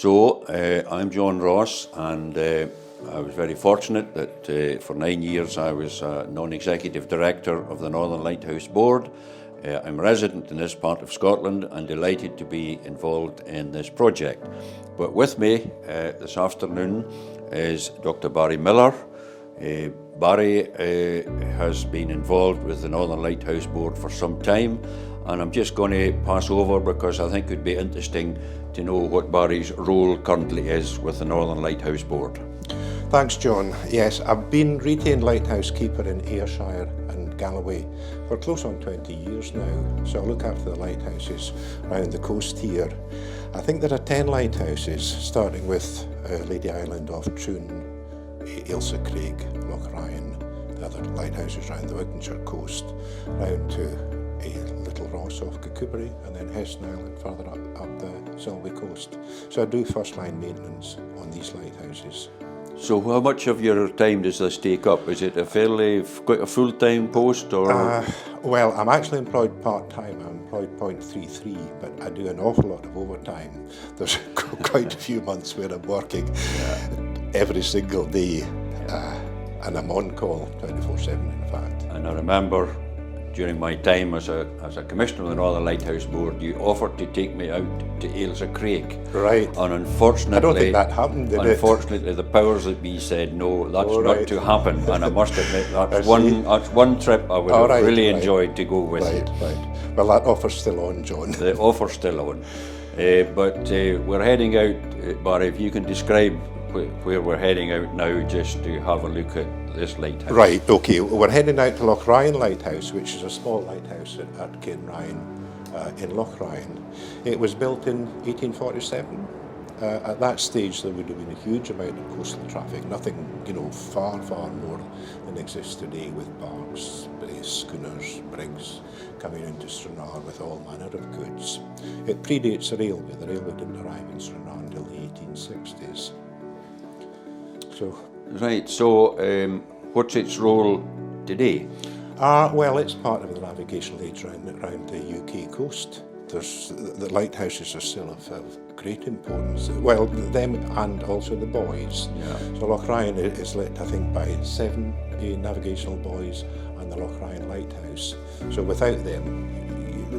So, I'm John Ross, and I was very fortunate that for 9 years I was non-executive director of the Northern Lighthouse Board. I'm a resident in this part of Scotland and delighted to be involved in this project. But with me this afternoon is Dr. Barry Miller. Barry has been involved with the Northern Lighthouse Board for some time, and I'm just going to pass over because I think it would be interesting to know what Barry's role currently is with the Northern Lighthouse Board. Thanks, John. Yes, I've been retained lighthouse keeper in Ayrshire and Galloway for close on 20 years now. So I look after the lighthouses around the coast here. I think there are 10 lighthouses, starting with Lady Island off Troon, Ailsa Craig, Lochrayan, the other lighthouses around the Wigtonshire coast, round to Little Ross off Kakubari, and then Heston Island further up the Selby coast. So I do first line maintenance on these lighthouses. So how much of your time does this take up? Is it quite a full-time post, or? Well, I'm actually employed part-time. I'm employed 0.33, but I do an awful lot of overtime. There's quite a few months where I'm working every single day, and I'm on call 24/7 in fact. And I remember during my time as a commissioner of the Northern Lighthouse Board, you offered to take me out to Ailsa Craig. Right. And unfortunately, I don't think that happened, did it? Unfortunately, the powers that be said, no, that's not right. to happen. And I must admit, that's one trip I would have really enjoyed to go with you. Right. Well, that offer's still on, John. The offer's still on. But we're heading out, Barry, if you can describe where we're heading out now, just to have a look at this lighthouse. Right, okay. We're heading out to Lochrayan Lighthouse, which is a small lighthouse at Cairnryan in Lochrayan. It was built in 1847. At that stage there would have been a huge amount of coastal traffic, nothing, far more than exists today, with barks, schooners, brigs coming into Stranraer with all manner of goods. It predates the railway. The railway didn't arrive in Stranraer until the 1860s. Right, so what's its role today? Well, it's part of the navigational aids around the UK coast. The lighthouses are still of great importance. Well, them and also the buoys. Yeah. So Lochrayan is lit, I think, by 7 navigational buoys and the Lochrayan Lighthouse. So without them,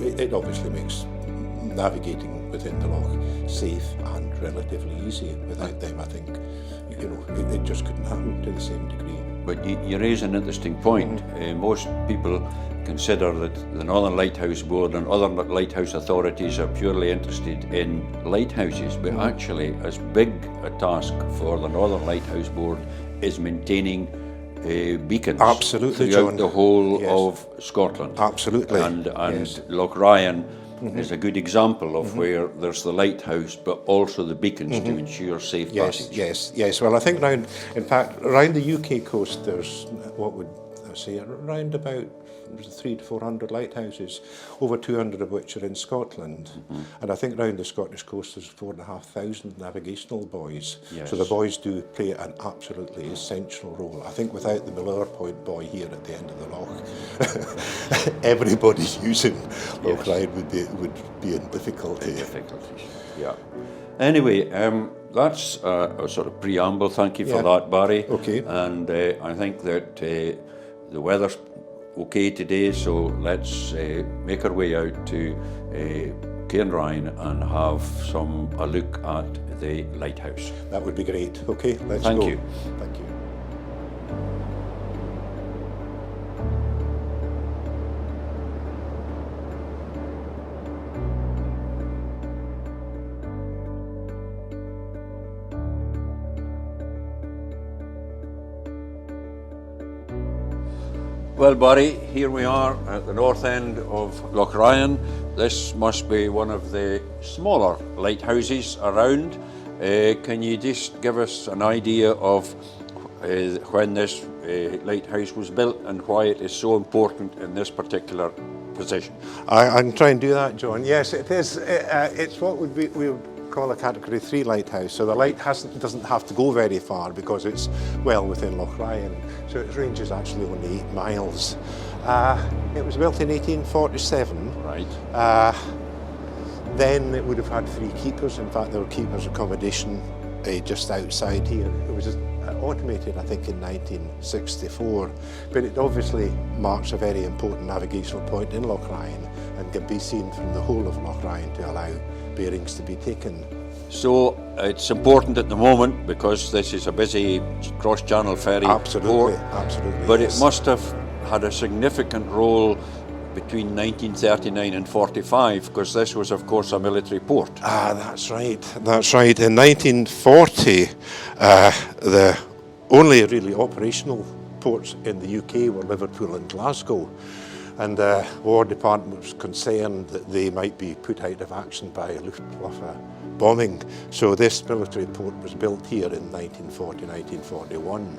it obviously makes navigating within the loch safe and relatively easy. Without them, I think, it just couldn't happen to the same degree. But you raise an interesting point. Most people consider that the Northern Lighthouse Board and other lighthouse authorities are purely interested in lighthouses, but actually as big a task for the Northern Lighthouse Board is maintaining beacons. Absolutely, throughout John. the whole of Scotland. Absolutely. And yes. Lochrayan is a good example of where there's the lighthouse, but also the beacons to ensure safe passage. Yes. Well, I think around the UK coast, there's, what would I say, around about 300 to 400 lighthouses, over 200 of which are in Scotland. And I think around the Scottish coast there's 4,500 navigational buoys. Yes. So the buoys do play an absolutely essential role. I think without the Miller Point buoy here at the end of the loch, everybody using Lochrayan would be in difficulty. Yeah. Anyway, that's a sort of preamble. Thank you for that, Barry. Okay. And I think that the weather's okay today, so let's make our way out to Cairnryan and have a look at the lighthouse. That would be great. Okay, let's go. Thank you. Thank you. Well, Barry, here we are at the north end of Lochrayan. This must be one of the smaller lighthouses around. Can you just give us an idea of when this lighthouse was built and why it is so important in this particular position? I can try and do that, John. Yes, it is. It's what we would call a Category 3 lighthouse. So the light doesn't have to go very far because it's well within Lochrayan. So its range is actually only 8 miles. It was built in 1847. Right. Then it would have had 3 keepers. In fact, there were keepers' accommodation just outside here. It was automated, I think, in 1964, but it obviously marks a very important navigational point in Loch Ryan and can be seen from the whole of Loch Ryan to allow bearings to be taken. So it's important at the moment because this is a busy cross-channel ferry Absolutely, port, absolutely. but yes. it must have had a significant role between 1939 and 45, because this was, of course, a military port. That's right. That's right. In 1940, the only really operational ports in the UK were Liverpool and Glasgow, and the War Department was concerned that they might be put out of action by Luftwaffe bombing. So this military port was built here in 1940, 1941.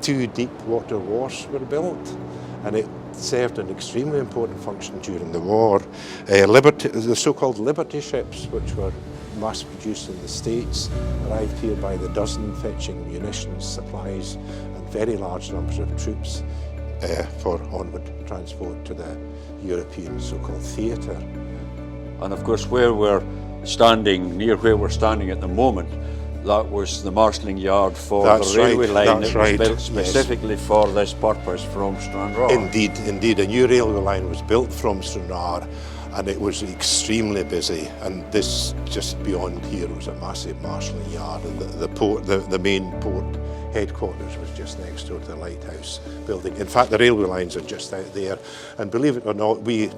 2 deep water wharfs were built, and it served an extremely important function during the war. The so-called Liberty ships, which were mass-produced in the States, arrived here by the dozen, fetching munitions, supplies, and very large numbers of troops for onward transport to the European so-called theatre. And of course, where we're standing, near where we're standing at the moment, that was the marshalling yard for the railway line that was built specifically for this purpose from Stranraer. Indeed, indeed. A new railway line was built from Stranraer, and it was extremely busy. And this, just beyond here, was a massive marshalling yard. And the main port headquarters was just next door to the lighthouse building. In fact, the railway lines are just out there. And believe it or not, we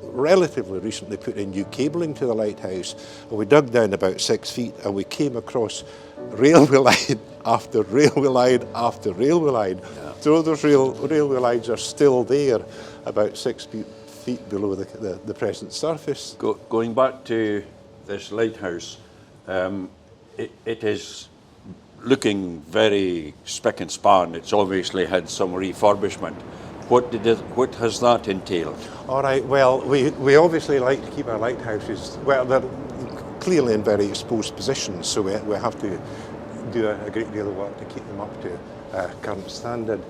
relatively recently put in new cabling to the lighthouse, and we dug down about 6 feet and we came across railway line after railway line after railway line. Yeah. So those railway lines are still there, about 6 feet below the present surface. Going back to this lighthouse, it is looking very spick and span. It's obviously had some refurbishment. What has that entailed? All right, well, we obviously like to keep our lighthouses, well, they're clearly in very exposed positions, so we have to do a great deal of work to keep them up to current standard.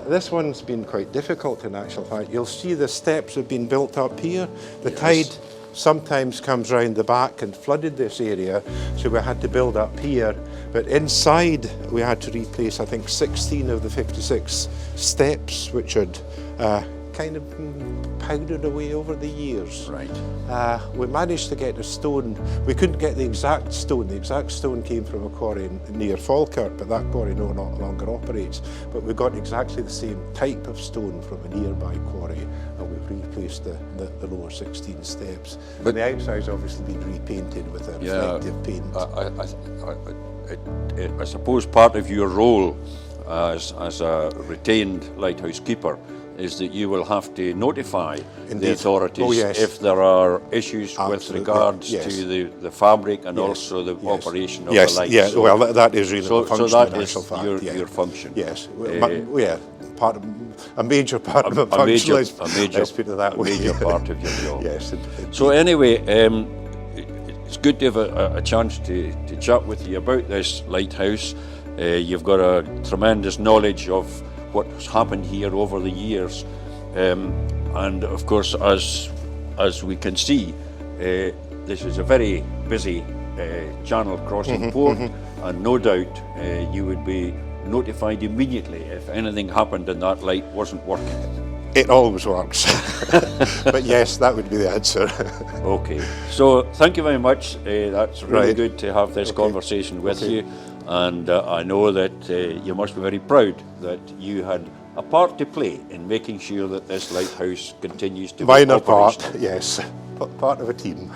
This one's been quite difficult in actual fact. You'll see the steps have been built up here. The tide sometimes comes round the back and flooded this area, so we had to build up here. But inside we had to replace, I think, 16 of the 56 steps, which had kind of been powdered away over the years. Right. We managed to get a stone. We couldn't get the exact stone. The exact stone came from a quarry near Falkirk, but that quarry no longer operates. But we got exactly the same type of stone from a nearby quarry, and we've replaced the lower 16 steps. But the outside's obviously been repainted with a reflective paint. I suppose part of your role as a retained lighthouse keeper is that you will have to notify the authorities if there are issues with regards to the fabric and also the operation of the lights. Yes, well, that is really the function. So that is your function. Yes, a major part of my function. Let's put it that way. A major part of your job. Yes. So anyway, it's good to have a chance to chat with you about this lighthouse. You've got a tremendous knowledge of what's happened here over the years, and of course, as we can see, this is a very busy channel crossing port, and no doubt you would be notified immediately if anything happened and that light wasn't working. It always works. But yes, that would be the answer. Okay, so thank you very much. That's really good to have this conversation with you. And I know that you must be very proud that you had a part to play in making sure that this lighthouse continues to be operational. Minor part, yes. Part of a team.